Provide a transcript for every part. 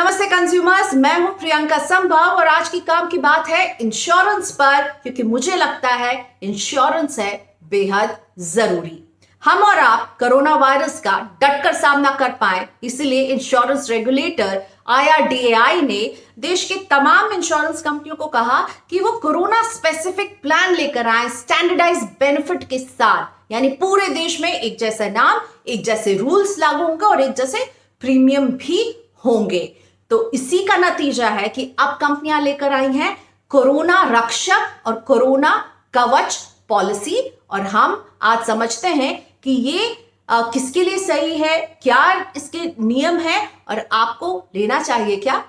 नमस्ते कंज्यूमर्स, मैं हूं प्रियंका संभव और आज की काम की बात है इंश्योरेंस पर, क्योंकि मुझे लगता है इंश्योरेंस है बेहद जरूरी। हम और आप कोरोना वायरस का डटकर सामना कर पाए, इसलिए इंश्योरेंस रेगुलेटर IRDAI ने देश के तमाम इंश्योरेंस कंपनियों को कहा कि वो कोरोना स्पेसिफिक प्लान लेकर आए स्टैंडर्डाइज बेनिफिट के साथ, यानी पूरे देश में एक जैसा नाम, एक जैसे रूल्स लागू होंगे और एक जैसे प्रीमियम भी होंगे। तो इसी का नतीजा है कि अब कंपनियां लेकर आई हैं कोरोना रक्षक और कोरोना कवच पॉलिसी, और हम आज समझते हैं कि ये किसके लिए सही है, क्या इसके नियम है और आपको लेना चाहिए क्या।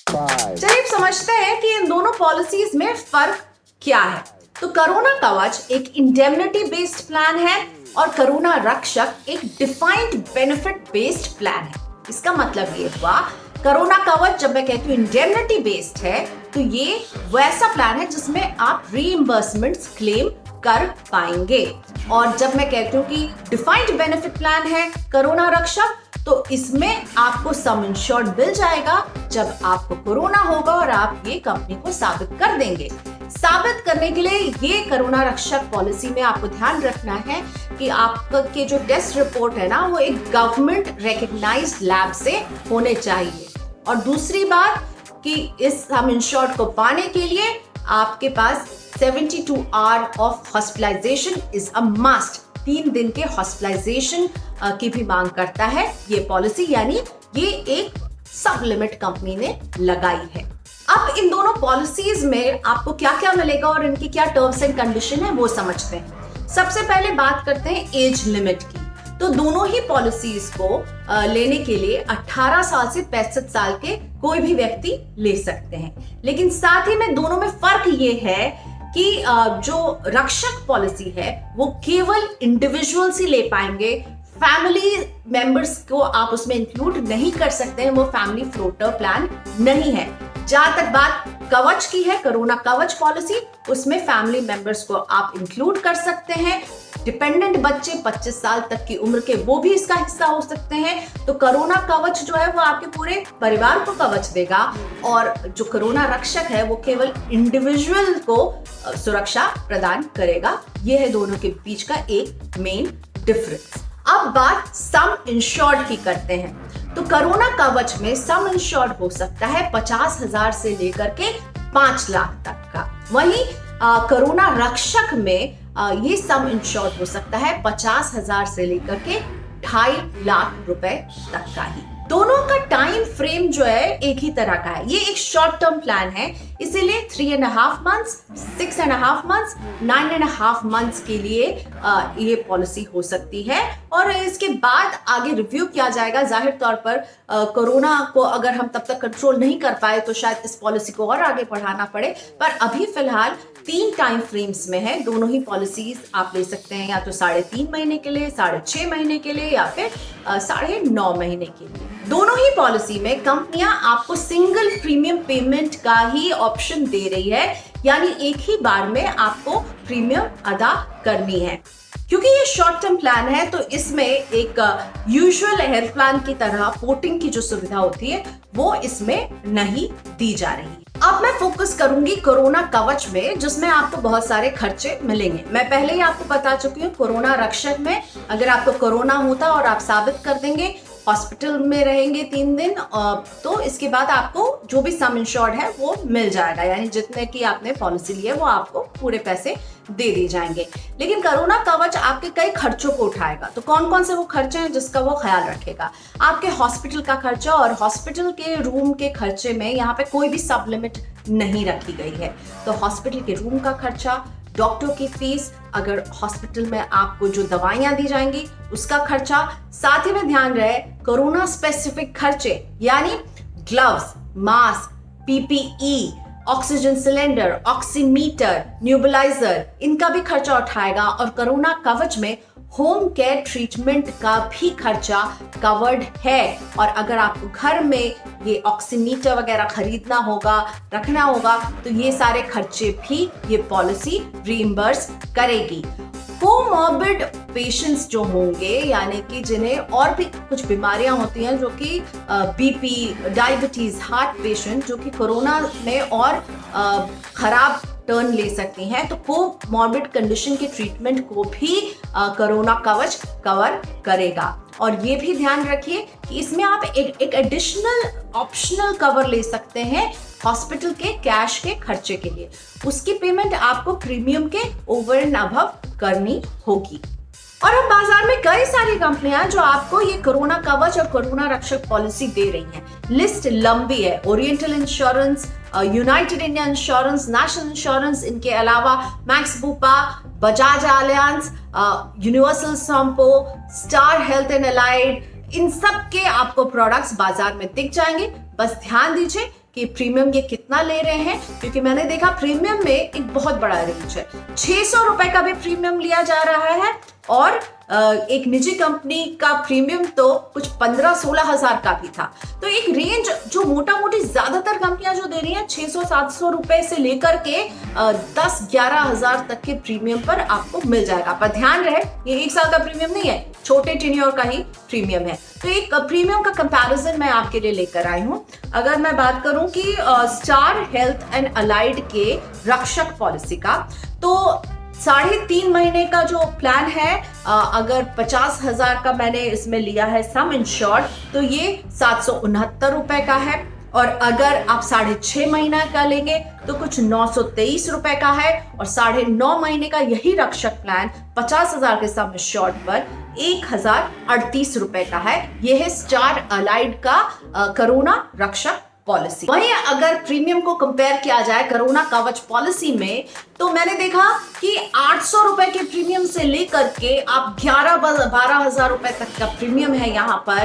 चलिए समझते हैं कि इन दोनों पॉलिसीज में फर्क क्या है। तो कोरोना कवच एक इंडेमनिटी बेस्ड प्लान है और कोरोना रक्षक एक डिफाइंड बेनिफिट बेस्ड प्लान है। इसका मतलब ये हुआ, कोरोना कवच जब मैं कहती हूँ इंडेमनिटी बेस्ड है, तो ये वैसा प्लान है जिसमें आप रीइंबर्समेंट्स क्लेम कर पाएंगे। और जब मैं कहती हूँ कि डिफाइंड बेनिफिट प्लान है कोरोना रक्षक, तो इसमें आपको सम इंश्योर्ड मिल जाएगा जब आपको कोरोना होगा और आप ये कंपनी को साबित कर देंगे। साबित करने के लिए ये कोरोना रक्षक पॉलिसी में आपको ध्यान रखना है कि आपके जो टेस्ट रिपोर्ट है ना, वो एक गवर्नमेंट रिकॉग्नाइज्ड लैब से होने चाहिए। और दूसरी बात कि इस सम इंश्योर्ड को पाने के लिए आपके पास 72 hour of hospitalisation is a must. 3 दिन के हॉस्पिटलाइजेशन की भी मांग करता है ये पॉलिसी, यानी ये एक सब लिमिट कंपनी ने लगाई है। अब इन दोनों पॉलिसीज में आपको क्या क्या मिलेगा और इनकी क्या टर्म्स एंड कंडीशन है वो समझते हैं। सबसे पहले बात करते हैं एज लिमिट की। तो दोनों ही पॉलिसीज को लेने के लिए 18 साल से 65 साल के कोई भी व्यक्ति ले सकते हैं। लेकिन साथ ही में दोनों में फर्क ये है कि जो रक्षक पॉलिसी है वो केवल इंडिविजुअल्स ही ले पाएंगे, फैमिली मेंबर्स को आप उसमें इंक्लूड नहीं कर सकते हैं, वो फैमिली फ्लोटर प्लान नहीं है। जहां तक बात कवच की है, कोरोना कवच पॉलिसी, उसमें फैमिली मेंबर्स को आप इंक्लूड कर सकते हैं। डिपेंडेंट बच्चे 25 साल तक की उम्र के, वो भी इसका हिस्सा हो सकते हैं। तो कोरोना कवच जो है वो आपके पूरे परिवार को कवच देगा, और जो कोरोना रक्षक है वो केवल इंडिविजुअल को सुरक्षा प्रदान करेगा। यह है दोनों के बीच का एक मेन डिफरेंस। अब बात सम इंश्योर्ड की करते हैं। तो कोरोना कवच में सम इंश्योर्ड हो सकता है 50,000 से लेकर के 5 लाख तक का। वहीं कोरोना रक्षक में ये सम इंश्योर्ड हो सकता है 50,000 से लेकर के 2.5 लाख रुपए तक का ही। दोनों का टाइम फ्रेम जो है एक ही तरह का है। ये एक शॉर्ट टर्म प्लान है, इसीलिए 3.5 मंथ्स, 6.5 मंथ्स, 9.5 मंथ्स के लिए ये पॉलिसी हो सकती है। और इसके बाद आगे रिव्यू किया जाएगा। जाहिर तौर पर कोरोना को अगर हम तब तक कंट्रोल नहीं कर पाए तो शायद इस पॉलिसी को और आगे बढ़ाना पड़े, पर अभी फिलहाल 3 टाइम फ्रेम्स में है। दोनों ही पॉलिसीज आप ले सकते हैं, या तो 3.5 महीने के लिए, 6.5 महीने के लिए, या फिर 9.5 महीने के लिए। दोनों ही पॉलिसी में कंपनियां आपको सिंगल प्रीमियम पेमेंट का ही ऑप्शन दे रही है, यानी एक ही बार में आपको प्रीमियम अदा करनी है। क्योंकि ये शॉर्ट टर्म प्लान है तो इसमें एक यूजुअल हेल्थ प्लान की तरह पोर्टिंग की जो सुविधा होती है वो इसमें नहीं दी जा रही। अब मैं फोकस करूंगी कोरोना कवच में, जिसमें आपको बहुत सारे खर्चे मिलेंगे। मैं पहले ही आपको बता चुकी हूँ, कोरोना रक्षक में अगर आपको कोरोना होता और आप साबित कर देंगे, हॉस्पिटल में रहेंगे 3 दिन, तो इसके बाद आपको जो भी सम इंश्योर्ड है वो मिल जाएगा, यानी जितने की आपने पॉलिसी ली है वो आपको पूरे पैसे दे दिए जाएंगे। लेकिन कोरोना कवच आपके कई खर्चों को उठाएगा। तो कौन कौन से वो खर्चे हैं जिसका वो ख्याल रखेगा? आपके हॉस्पिटल का खर्चा, और हॉस्पिटल के रूम के खर्चे में यहाँ पे कोई भी सब लिमिट नहीं रखी गई है। तो हॉस्पिटल के रूम का खर्चा, डॉक्टर की फीस, अगर हॉस्पिटल में आपको जो दवाइयां दी जाएंगी उसका खर्चा, साथ ही में ध्यान रहे कोरोना स्पेसिफिक खर्चे, यानी gloves, mask, PPE, oxygen cylinder, oximeter, nebulizer, इनका भी खर्चा उठाएगा। और कोरोना कवच में होम केयर ट्रीटमेंट का भी खर्चा कवर्ड है। और अगर आपको घर में ये ऑक्सीमीटर वगैरह खरीदना होगा, रखना होगा, तो ये सारे खर्चे भी ये पॉलिसी रीइंबर्स करेगी। कोमॉर्बिड पेशेंट्स जो होंगे, यानी कि जिन्हें और भी कुछ बीमारियां होती हैं, जो कि बीपी, डायबिटीज, हार्ट पेशेंट, जो कि कोरोना में और खराब टर्न ले सकती हैं, तो कोमॉर्बिड कंडीशन के ट्रीटमेंट को भी कोरोना कवच कवर करेगा। और ये भी ध्यान रखिए कि इसमें आप एक एडिशनल ऑप्शनल कवर ले सकते हैं हॉस्पिटल के कैश के खर्चे के लिए। उसकी पेमेंट आपको प्रीमियम के ओवर एंड अबव करनी होगी। और अब बाजार में कई सारी कंपनियां जो आपको ये कोरोना कवच और कोरोना रक्षक पॉलिसी दे रही हैं। लिस्ट लंबी है। Oriental insurance, united India insurance, national insurance, इनके अलावा Max Bupa, Bajaj Allianz, universal Sompo, star health and allied, इन सब के आपको प्रोडक्ट्स बाजार में दिख जाएंगे। बस ध्यान दीजिए कि प्रीमियम ये कितना ले रहे हैं, क्योंकि मैंने देखा प्रीमियम में एक बहुत बड़ा रेंज है। 600 रुपए का भी प्रीमियम लिया जा रहा है और एक निजी कंपनी का प्रीमियम तो कुछ 15-16 हजार का भी था। तो एक रेंज जो मोटा मोटी ज्यादातर कंपनियां जो दे रही हैं 600-700 रुपए से लेकर के 10-11 हजार तक के प्रीमियम पर आपको मिल जाएगा। पर ध्यान रहे, ये 1 साल का प्रीमियम नहीं है, छोटे टेन्योर का ही प्रीमियम है। तो एक प्रीमियम का कंपैरिजन मैं आपके लिए लेकर आई हूं। अगर मैं बात करूं कि स्टार हेल्थ एंड अलाइड के रक्षक पॉलिसी का, तो 3.5 महीने का जो प्लान है, अगर 50,000 का मैंने इसमें लिया है सम इंश्योर्ड, तो ये 769 रुपए का है। और अगर आप 6.5 महीना का लेंगे तो कुछ 923 रुपए का है। और 9.5 महीने का यही रक्षक प्लान 50,000 के सम इंश्योर्ड पर 1,038 रुपए का है। यह है स्टार अलाइड का कोरोना रक्षक पॉलिसी। वहीं अगर प्रीमियम को कंपेयर किया जाए कोरोना कवच पॉलिसी में, तो मैंने देखा कि 800 रुपए के प्रीमियम से लेकर के आप 11-12 हजार रुपए तक का प्रीमियम है यहाँ पर,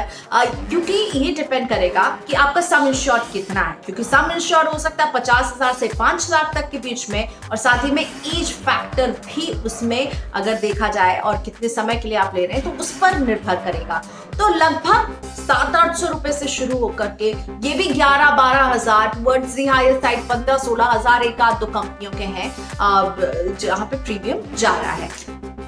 क्योंकि ये डिपेंड करेगा कि आपका सम इंश्योर्ड कितना है। क्योंकि सम इंश्योर्ड हो सकता है 50,000 से 5 लाख तक के बीच में, और साथ ही में एज फैक्टर भी उसमें अगर देखा जाए और कितने समय के लिए आप ले रहे हैं, तो उस पर निर्भर करेगा। तो लगभग 700-800 रुपए से शुरू होकर के ये भी 11-12 हजार, टुवर्ड्स दी हायर साइड 15-16 हजार एक आध दो कंपनियों के हैं जहां पे प्रीमियम जा रहा है।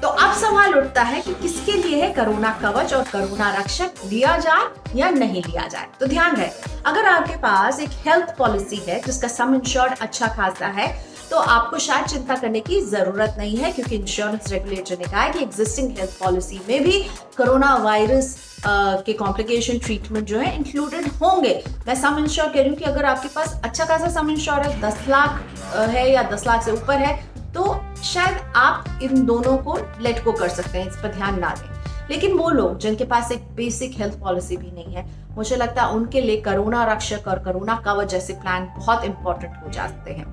तो अब सवाल उठता है कि किसके लिए है कोरोना कवच और कोरोना रक्षक, लिया जाए या नहीं लिया जाए। तो ध्यान रहे, अगर आपके पास एक हेल्थ पॉलिसी है जिसका सम इंश्योर्ड अच्छा खासा है, तो आपको शायद चिंता करने की जरूरत नहीं है, क्योंकि इंश्योरेंस रेगुलेटर ने कहा है कि एग्जिस्टिंग हेल्थ पॉलिसी में भी कोरोना वायरस के कॉम्प्लिकेशन ट्रीटमेंट जो है इंक्लूडेड होंगे। मैं सम इंश्योर कह रही हूँ कि अगर आपके पास अच्छा खासा सम इंश्योर है, 10 लाख है या 10 लाख से ऊपर है, तो शायद आप इन दोनों को लेट को कर सकते हैं, इस पर ध्यान ना दें। लेकिन वो लोग जिनके पास एक बेसिक हेल्थ पॉलिसी भी नहीं है, मुझे लगता है उनके लिए कोरोना रक्षक और कोरोना कवच जैसे प्लान बहुत इंपॉर्टेंट हो जाते हैं।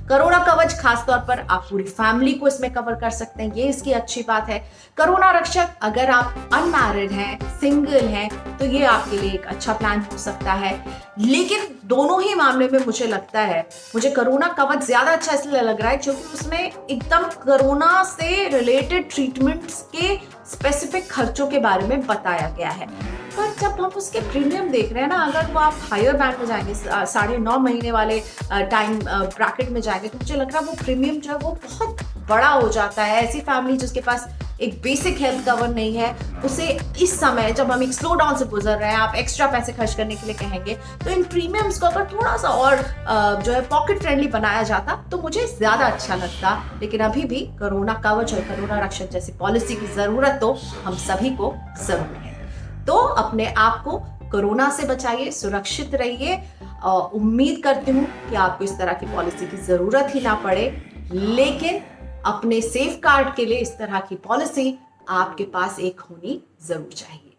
कोरोना कवच खासतौर पर आप पूरी फैमिली को इसमें कवर कर सकते हैं, ये इसकी अच्छी बात है। कोरोना रक्षक अगर आप अनमैरिड हैं, सिंगल हैं, तो ये आपके लिए एक अच्छा प्लान हो सकता है। लेकिन दोनों ही मामले में मुझे लगता है, मुझे कोरोना कवच ज्यादा अच्छा इसलिए लग रहा है क्योंकि उसमें एकदम कोरोना से रिलेटेड ट्रीटमेंट्स के स्पेसिफिक खर्चों के बारे में बताया गया है। पर जब हम उसके प्रीमियम देख रहे हैं ना, अगर वो आप हायर बैंड में जाएंगे, 9.5 महीने वाले टाइम ब्रैकेट में जाएंगे, तो मुझे लग रहा है वो प्रीमियम जो है वो बहुत बड़ा हो जाता है। ऐसी फैमिली जिसके पास एक बेसिक हेल्थ कवर नहीं है, उसे इस समय जब हम एक स्लो डाउन से गुजर रहे हैं, आप एक्स्ट्रा पैसे खर्च करने के लिए कहेंगे, तो इन प्रीमियम्स को अगर थोड़ा सा और जो है पॉकेट फ्रेंडली बनाया जाता तो मुझे ज्यादा अच्छा लगता। लेकिन अभी भी कोरोना कवच और कोरोना रक्षक जैसी पॉलिसी की जरूरत तो हम सभी को जरूर है। तो अपने आप को कोरोना से बचाइए, सुरक्षित रहिए। उम्मीद करती हूँ कि आपको इस तरह की पॉलिसी की जरूरत ही ना पड़े, लेकिन अपने सेफ गार्ड के लिए इस तरह की पॉलिसी आपके पास एक होनी जरूर चाहिए।